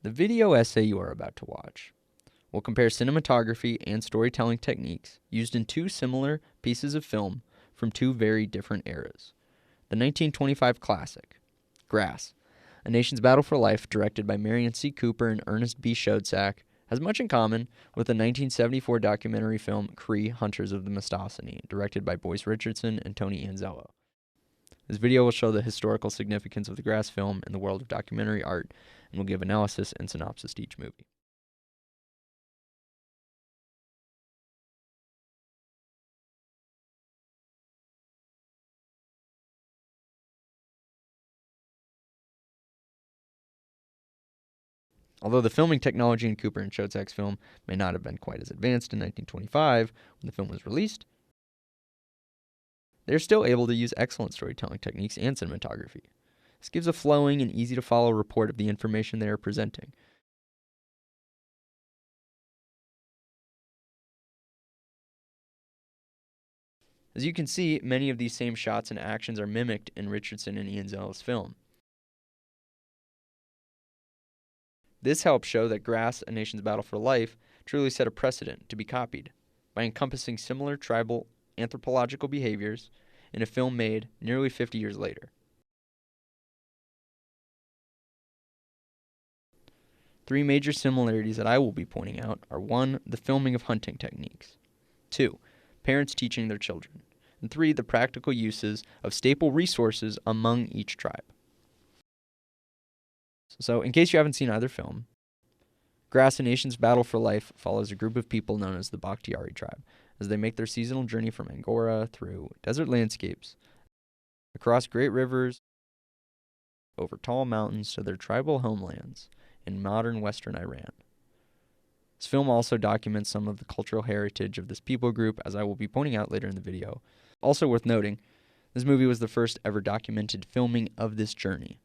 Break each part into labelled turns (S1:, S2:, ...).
S1: The video essay you are about to watch will compare cinematography and storytelling techniques used in two similar pieces of film from two very different eras. The 1925 classic, Grass, A Nation's Battle for Life, directed by Marion C. Cooper and Ernest B. Schoedsack, has much in common with the 1974 documentary film Cree, Hunters of the Mistosini, directed by Boyce Richardson and Tony Anzello. This video will show the historical significance of the Grass film in the world of documentary art and will give analysis and synopsis to each movie. Although the filming technology in Cooper and Schoedsack's film may not have been quite as advanced in 1925 when the film was released, they're still able to use excellent storytelling techniques and cinematography. This gives a flowing and easy-to-follow report of the information they are presenting. As you can see, many of these same shots and actions are mimicked in Richardson and Anzello's film. This helps show that Grass, A Nation's Battle for Life truly set a precedent to be copied by encompassing similar tribal anthropological behaviors in a film made nearly 50 years later. Three major similarities that I will be pointing out are 1. The filming of hunting techniques, 2. Parents teaching their children, and 3. The practical uses of staple resources among each tribe. So, in case you haven't seen either film, Grass, A Nation's Battle for Life follows a group of people known as the Bakhtiari tribe as they make their seasonal journey from Angora through desert landscapes, across great rivers, over tall mountains to their tribal homelands in modern western Iran. This film also documents some of the cultural heritage of this people group, as I will be pointing out later in the video. Also worth noting, this movie was the first ever documented filming of this journey.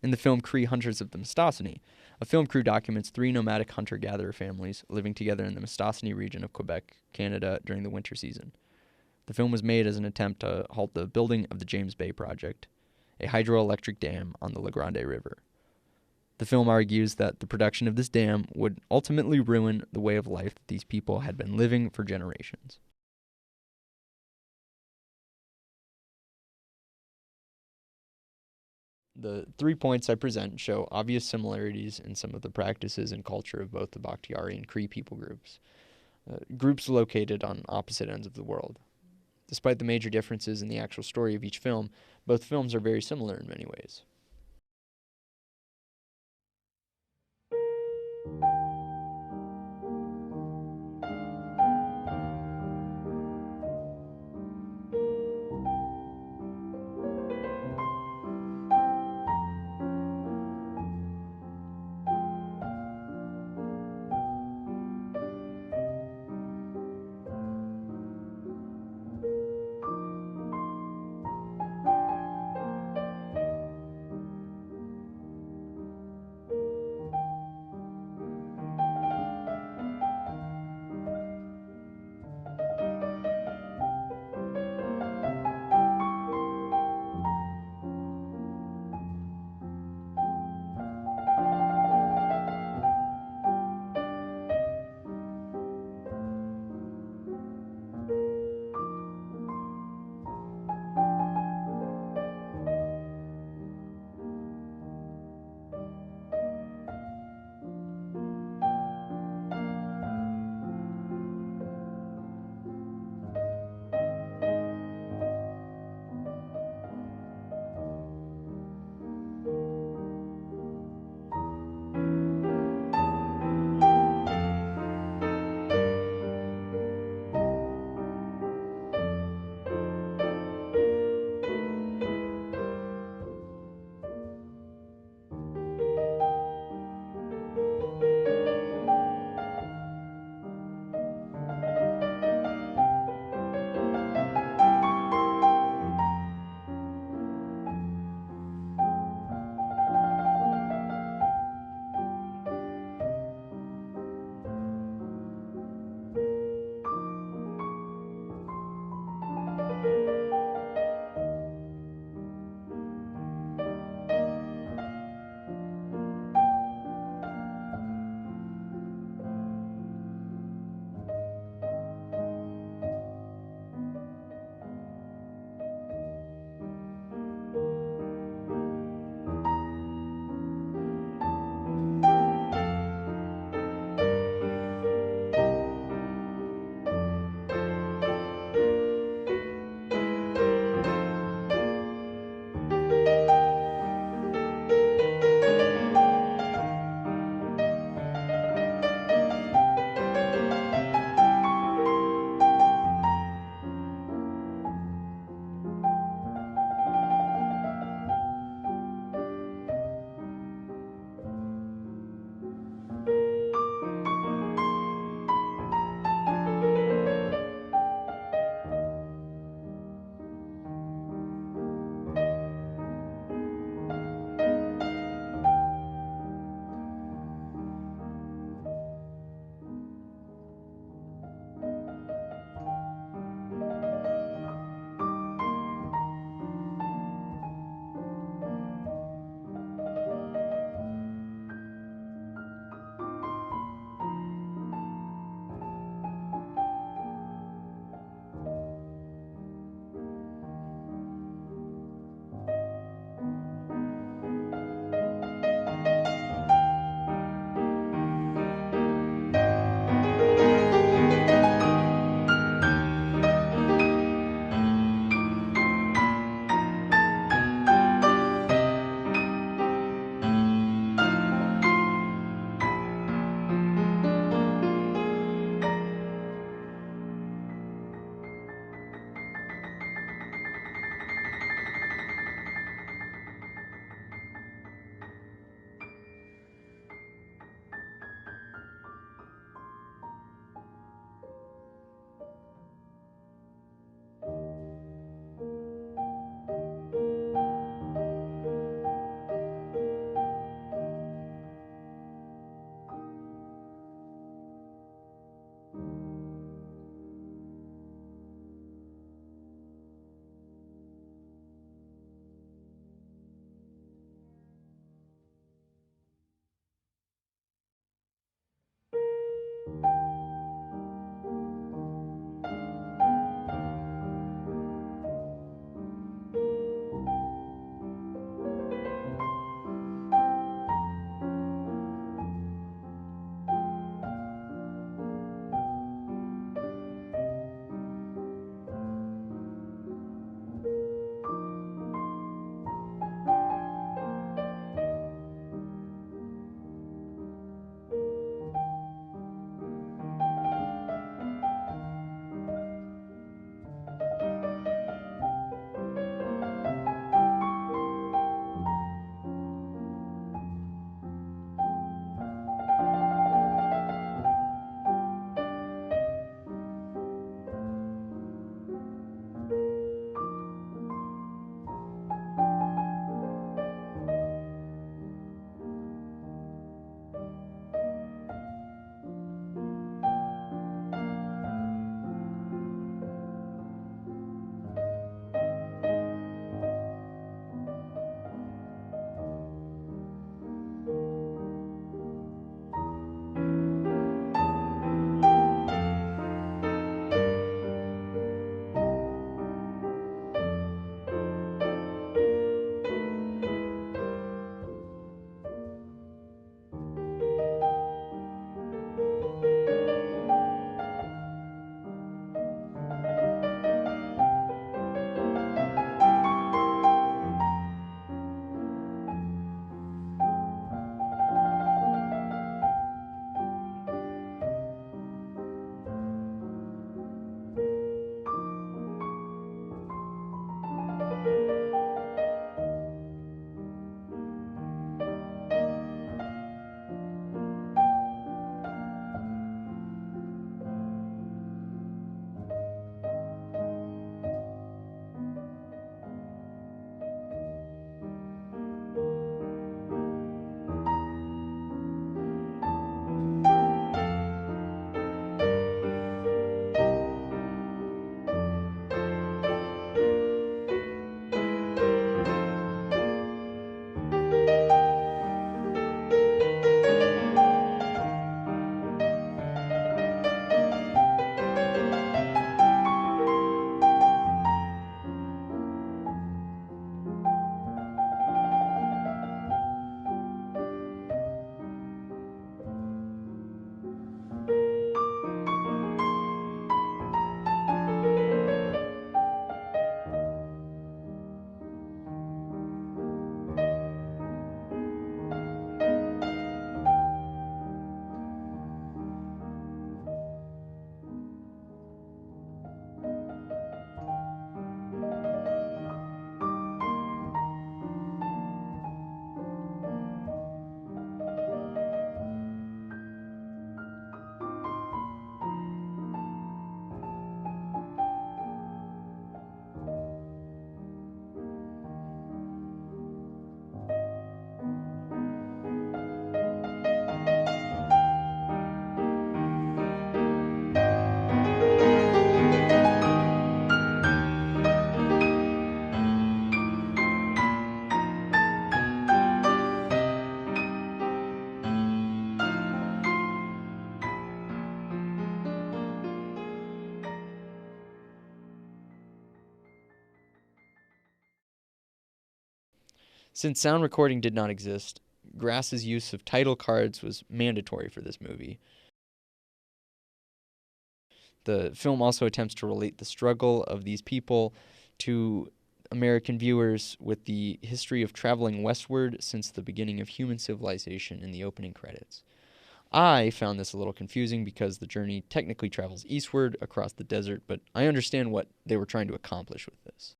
S1: In the film Cree, Hunters of the Mistosini, a film crew documents 3 nomadic hunter-gatherer families living together in the Mistosini region of Quebec, Canada during the winter season. The film was made as an attempt to halt the building of the James Bay Project, a hydroelectric dam on the La Grande River. The film argues that the production of this dam would ultimately ruin the way of life that these people had been living for generations. The 3 points I present show obvious similarities in some of the practices and culture of both the Bakhtiari and Cree people groups, groups located on opposite ends of the world. Despite the major differences in the actual story of each film, both films are very similar in many ways. Since sound recording did not exist, Grass's use of title cards was mandatory for this movie. The film also attempts to relate the struggle of these people to American viewers with the history of traveling westward since the beginning of human civilization in the opening credits. I found this a little confusing because the journey technically travels eastward across the desert, but I understand what they were trying to accomplish with this.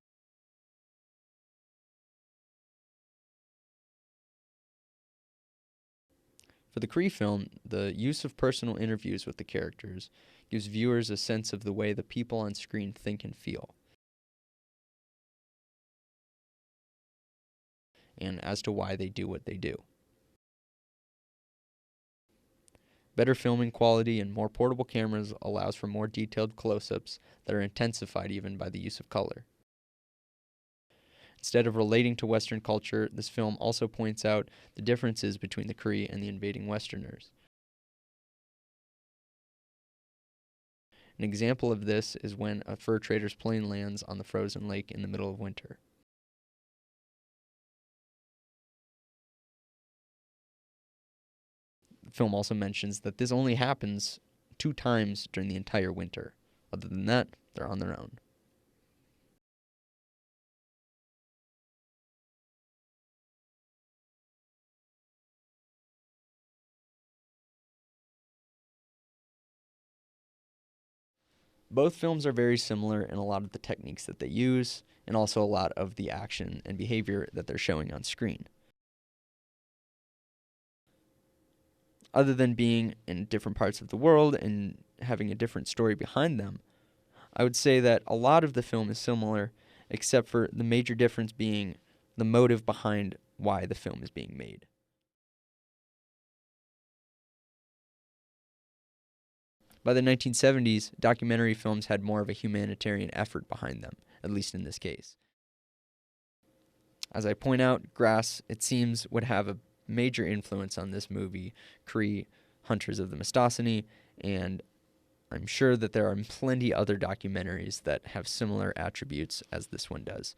S1: For the Cree film, the use of personal interviews with the characters gives viewers a sense of the way the people on screen think and feel, and as to why they do what they do. Better filming quality and more portable cameras allows for more detailed close-ups that are intensified even by the use of color. Instead of relating to Western culture, this film also points out the differences between the Cree and the invading Westerners. An example of this is when a fur trader's plane lands on the frozen lake in the middle of winter. The film also mentions that this only happens 2 times during the entire winter. Other than that, they're on their own. Both films are very similar in a lot of the techniques that they use, and also a lot of the action and behavior that they're showing on screen. Other than being in different parts of the world and having a different story behind them, I would say that a lot of the film is similar, except for the major difference being the motive behind why the film is being made. By the 1970s, documentary films had more of a humanitarian effort behind them, at least in this case. As I point out, Grass, it seems, would have a major influence on this movie, Cree, Hunters of the Mistosini, and I'm sure that there are plenty other documentaries that have similar attributes as this one does.